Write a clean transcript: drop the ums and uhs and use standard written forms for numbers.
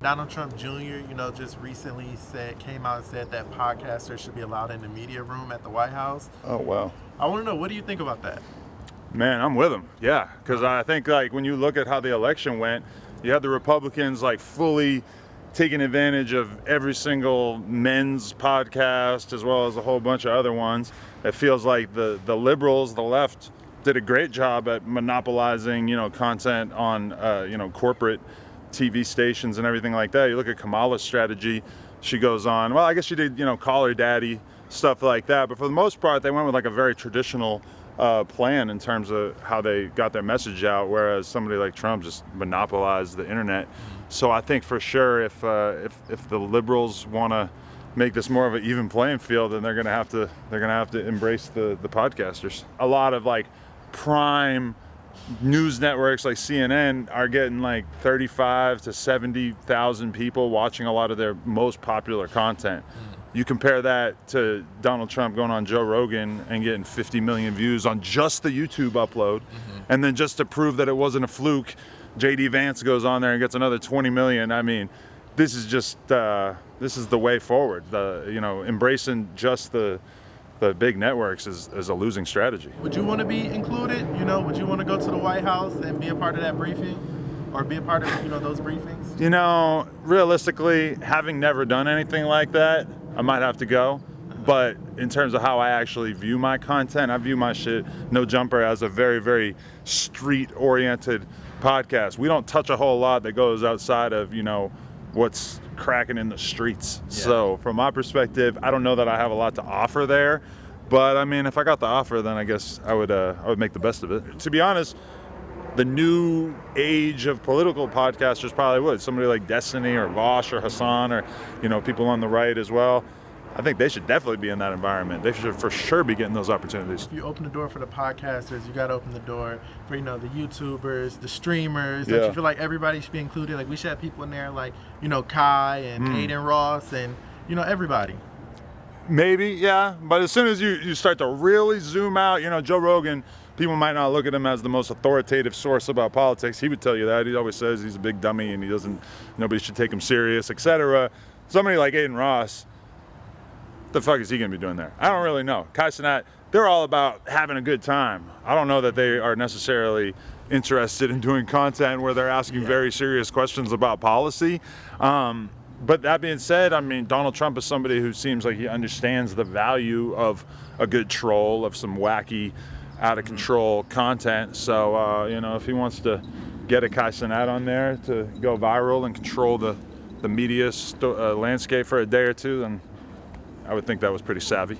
Donald Trump Jr., just recently came out and said that podcasters should be allowed in the media room at the White House. Oh, wow. I want to know, what do you think about that? Man, I'm with him. Yeah, because I think when you look at how the election went, you had the Republicans fully taking advantage of every single men's podcast as well as a whole bunch of other ones. It feels like the liberals, the left, did a great job at monopolizing, content on, corporate TV stations and everything like that. You look at Kamala's strategy, she goes on, well, I guess she did, Call Her Daddy, stuff like that. But for the most part, they went with a very traditional plan in terms of how they got their message out, whereas somebody like Trump just monopolized the internet. So I think for sure if the liberals want to make this more of an even playing field, then they're gonna have to embrace the podcasters. A lot of prime news networks like CNN are getting 35 to 70,000 people watching a lot of their most popular content. You compare that to Donald Trump going on Joe Rogan and getting 50 million views on just the YouTube upload. And then just to prove that it wasn't a fluke, JD Vance goes on there and gets another 20 million. I mean, this is just this is the way forward. Embracing just the big networks is a losing strategy. Would you want to be included? Would you want to go to the White House and be a part of that briefing? Or be a part of, those briefings? Realistically, having never done anything like that, I might have to go. But in terms of how I actually view my content, I view my shit, No Jumper, as a very, very street-oriented podcast. We don't touch a whole lot that goes outside of, what's cracking in the streets. Yeah. So from my perspective, I don't know that I have a lot to offer there. But I mean, if I got the offer, then I guess I would make the best of it. To be honest, the new age of political podcasters probably would. Somebody like Destiny or Vosh or Hassan or, people on the right as well. I think they should definitely be in that environment. They should for sure be getting those opportunities. If you open the door for the podcasters, you got to open the door for, the YouTubers, the streamers. Yeah. Don't you feel like everybody should be included? We should have people in there like, Kai and Aiden Ross and, everybody. Maybe, yeah. But as soon as you start to really zoom out, Joe Rogan, people might not look at him as the most authoritative source about politics. He would tell you that. He always says he's a big dummy and nobody should take him serious, etc. Somebody like Aiden Ross, the fuck is he going to be doing there? I don't really know. Kai Cenat, they're all about having a good time. I don't know that they are necessarily interested in doing content where they're asking very serious questions about policy. But that being said, I mean, Donald Trump is somebody who seems like he understands the value of a good troll, of some wacky, out of control content. So, if he wants to get a Kai Cenat on there to go viral and control the media landscape for a day or two, then I would think that was pretty savvy.